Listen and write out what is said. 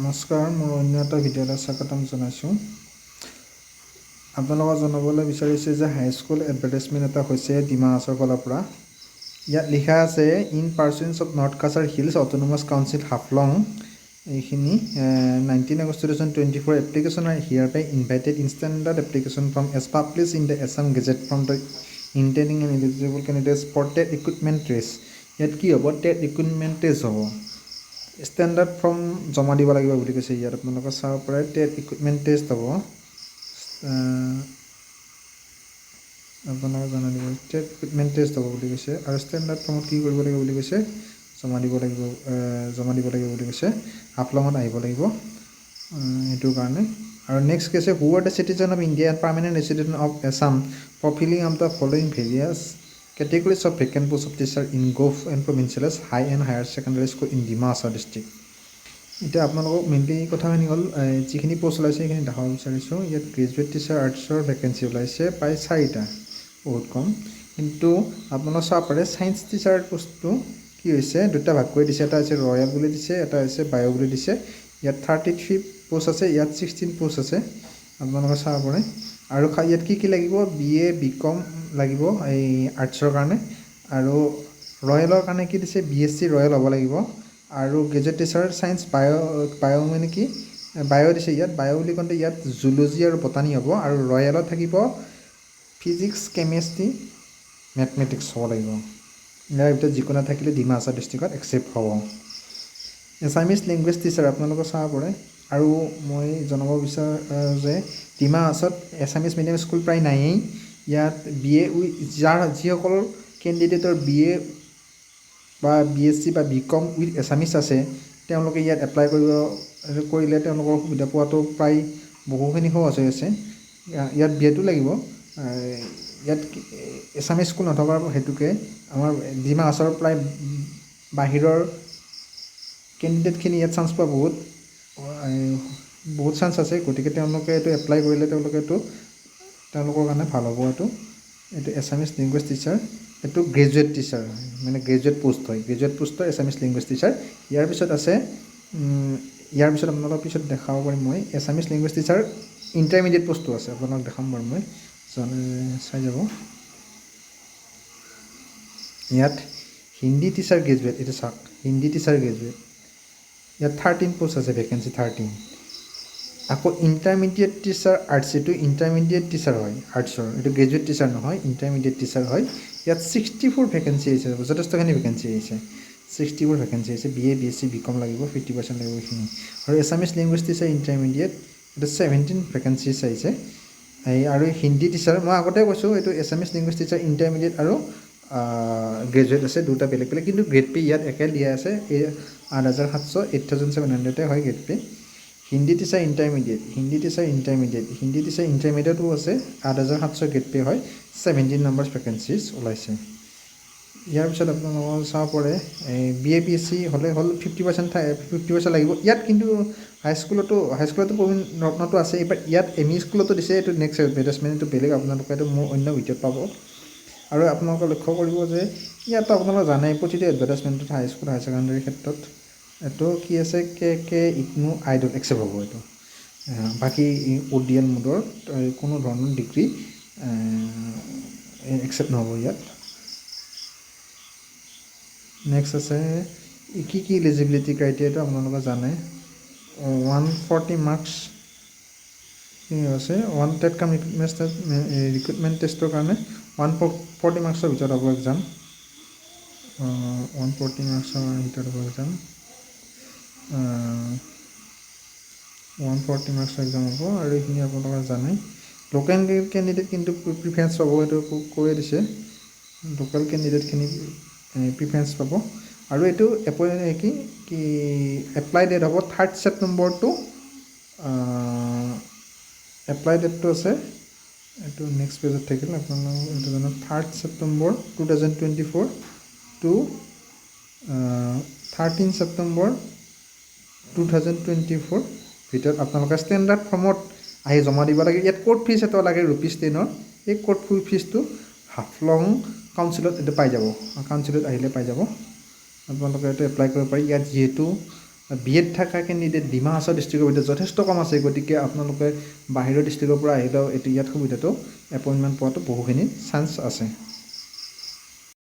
নমস্কাৰ, মোৰ অন্য এটা ভিডিঅ'লৈ স্বাগতম জনাইছোঁ। আপোনালোকক জনাবলৈ বিচাৰিছোঁ যে হাইস্কুল এডভাৰটাইজমেণ্ট এটা হৈছে ডিমা হাছাওৰ ফালৰ পৰা। ইয়াত লিখা আছে in pursuance of North Cachar Hills Autonomous Council Haflong. এইখিনি 19 August 2024 application are hereby invited in standard application from as published in the Assam gazette from the intending and eligible candidates for TET recruitment test. ইয়াত কি হ'ব? TET recruitment test হ'ব। Standard form জমা দিব লাগিব বুলি কৈছে। ইয়াত আপোনালোকে চাব পাৰে টেট ৰিক্ৰুটমেণ্ট টেষ্ট হ'ব। আপোনালোকে জনাই দিব টেট ৰিক্ৰুটমেণ্ট টেষ্ট হ'ব বুলি কৈছে। আৰু ষ্টেণ্ডাৰ্ড ফৰ্মত কি কৰিব লাগিব বুলি কৈছে? জমা দিব লাগিব বুলি কৈছে। হাফলঙত আহিব লাগিব এইটোৰ কাৰণে। আৰু নেক্সট কৈছে who are the citizen of India and permanent resident of Assam for filling up the following various categories of vacant post of teacher in Gulf and Provincials High and Higher Secondary School in Dima Hasao District. এতিয়া আপোনালোকক mainly কথাখিনি হ'ল যিখিনি post ওলাইছে সেইখিনি দেখাব বিচাৰিছোঁ। ইয়াত গ্ৰেজুৱেট টিচাৰ আৰ্টছৰ ভেকেঞ্চি ওলাইছে প্ৰায় 4টা, বহুত কম। কিন্তু আপোনালোকে চাব পাৰে ছায়েন্স টিচাৰ পোষ্টটো কি হৈছে, দুটা ভাগ কৰি দিছে। এটা হৈছে ৰয়েল বুলি দিছে, এটা হৈছে বায়' বুলি দিছে। ইয়াত 33 পোষ্ট আছে, ইয়াত 16 পোষ্ট আছে, আপোনালোকে চাব পাৰে। আৰু ইয়াত কি লাগিব? BA BCom লাগিব এই আৰ্টছৰ কাৰণে। আৰু ৰয়েলৰ কাৰণে কি দিছে? BSc ৰয়েল হ'ব লাগিব। আৰু গ্ৰেজুৱেট টিচাৰ ছায়েন্স বায়' মানে কি বায়' দিছে। ইয়াত বায়' বুলি কওঁতে ইয়াত জুলজি আৰু বটানী হ'ব। আৰু ৰয়েলত থাকিব ফিজিক্স, কেমেষ্ট্ৰি, মেথমেটিক্স হ'ব লাগিব। ইয়াৰ ভিতৰত যিকোনো থাকিলে ডিমা হাছাও ডিষ্ট্ৰিক্টত একচেপ্ট হ'ব। এছামিজ লেংগুৱেজ টিচাৰ আপোনালোকে চাব পাৰে। আৰু মই জনাব বিচাৰোঁ যে ডিমা হাছাওত এছামিজ মিডিয়াম স্কুল প্ৰায় নায়েই। ইয়াত BA যিসকল কেণ্ডিডেটৰ BA বা BSc বা BCom উইথ এছামিজ আছে তেওঁলোকে ইয়াত এপ্লাই কৰিলে তেওঁলোকৰ সুবিধা পোৱাটো প্ৰায় বহুখিনি সহজ হৈ আছে। ইয়াত BA লাগিব। ইয়াত এছামিজ স্কুল নথকাৰ হেতুকে আমাৰ ডিমা হাছাওৰ প্ৰায় বাহিৰৰ কেণ্ডিডেটখিনি ইয়াত চান্স পোৱা বহুত চান্স আছে। গতিকে তেওঁলোকে এইটো এপ্লাই কৰিলে তেওঁলোকৰ কাৰণে ভাল হ'ব। এইটো এছামিজ লেংগুৱেজ টিচাৰ, এইটো গ্ৰেজুৱেট টিচাৰ মানে গ্ৰেজুৱেট পোষ্ট হয়। গ্ৰেজুৱেট পোষ্টৰ এছামিজ লেংগুৱেজ টিচাৰ। ইয়াৰ পিছত আছে আপোনালোকৰ পিছত দেখাব পাৰিম মই এছামিজ লেংগুৱেজ টিচাৰ ইণ্টাৰমিডিয়েট পোষ্টটো আছে, আপোনালোক দেখাম বাৰু মই চাই যাব। ইয়াত হিন্দী টিচাৰ গ্ৰেজুৱেট, এইটো চাওক হিন্দী টিচাৰ গ্ৰেজুৱেট। ইয়াত 13 পোষ্ট আছে, ভেকেঞ্চি 13। আকৌ ইণ্টাৰমিডিয়েট টিচাৰ আৰ্টছ, এইটো ইণ্টাৰমিডিয়েট টিচাৰ হয় আৰ্টছৰ, এইটো গ্ৰেজুৱেট টিচাৰ নহয়, ইণ্টাৰমিডিয়েট টিচাৰ হয়। ইয়াত 64 ভেকেঞ্চি আহিছে, যথেষ্টখিনি ভেকেঞ্চি আহিছে। 64 ভেকেঞ্চি আহিছে। BA BSc BCom লাগিব, 50% লাগিব এইখিনি। আৰু এছামিজ লেংগুৱেজ টিচাৰ ইণ্টাৰমিডিয়েট এইটো 17 ভেকেঞ্চিছ আহিছে। আৰু হিন্দী টিচাৰ মই আগতে কৈছোঁ, এইটো এছামিজ লেংগুৱেজ টিচাৰ ইণ্টাৰমিডিয়েট আৰু গ্ৰেজুৱেট আছে, দুটা বেলেগ বেলেগ। কিন্তু গ্ৰেড পে ইয়াত একে দিয়া আছে, 8,700 8,700 হয় গ্ৰেড পে। হিন্দী টিচাৰ ইণ্টাৰমিডিয়েটো আছে, 8,700 গ্ৰেড পে হয়, 17 নম্বৰছ ভেকেঞ্চিজ ওলাইছে। ইয়াৰ পিছত আপোনালোকৰ চাব পাৰে BA BSc হ'লে 50% লাগিব। ইয়াত কিন্তু হাইস্কুলতো প্ৰবীণ ৰত্নটো আছে। এইবাৰ ইয়াত ME স্কুলতো দিছে, এইটো নেক্সট এডভাৰটাইজমেণ্টটো বেলেগ, আপোনালোকে এইটো মোৰ অন্য ভিডিঅ'ত পাব। আৰু আপোনালোকে লক্ষ্য কৰিব যে ইয়াতো আপোনালোকে জানে প্ৰতিটো এডভাৰটাইজমেণ্টত হাইস্কুল হায়াৰ ছেকেণ্ডেৰীৰ ক্ষেত্ৰত এইটো কি আছে KK IGNOU আইডল একচেপ্ট হ'ব। এইটো বাকী ODL মোডৰ কোনো ধৰণৰ ডিগ্ৰী একচেপ্ট নহ'ব ইয়াত। নেক্সট আছে কি ইলিজিবিলিটি ক্ৰাইটেৰিয়াটো আপোনালোকে জানে। 140 মাৰ্কছ আছে। ওৱান টেট কাম ৰিক্ৰুটমেণ্ট টেষ্টৰ কাৰণে 140 মাৰ্কছৰ ভিতৰত হ'ব এক্সাম। 140 মাৰ্কছৰ ভিতৰত হ'ব এক্সাম। 140 মাৰ্কছৰ এক্সাম হ'ব। আৰু এইখিনি আপোনালোকে জানে। লোকেল কেণ্ডিডেট কিন্তু প্ৰিফাৰেঞ্চ পাব, এইটো কৈ দিছে। লোকেল কেণ্ডিডেটখিনি প্ৰিফাৰেঞ্চ পাব। আৰু এইটো এপ্লাই ডেট হ'ব 3rd September টু এপ্লাই ডেটটো আছে, এইটো নেক্সট পেজত থাকিল আপোনালোক এইটো জানো 3rd September 2024 টু 13 September 2024 ভিতৰত আপোনালোকে ষ্টেণ্ডাৰ্ড ফৰ্মত আহি জমা দিব লাগে। ইয়াত কোৰ্ট ফিজ এটা লাগে ₹10। এই কোৰ্ট ফিজটো হাফলং কাউন্সিলত এইটো পাই যাব, কাউন্সিলত আহিলে পাই যাব। আপোনালোকে এইটো এপ্লাই কৰিব পাৰি। ইয়াত যিহেতু BEd থকা কেণ্ডিডেট ডিমা হাছাও ডিষ্ট্ৰিক্টৰ ভিতৰত যথেষ্ট কম আছে গতিকে আপোনালোকে বাহিৰৰ ডিষ্ট্ৰিক্টৰ পৰা আহিলেও এইটো ইয়াত সুবিধাটো এপইণ্টমেণ্ট পোৱাটো বহুখিনি চান্স আছে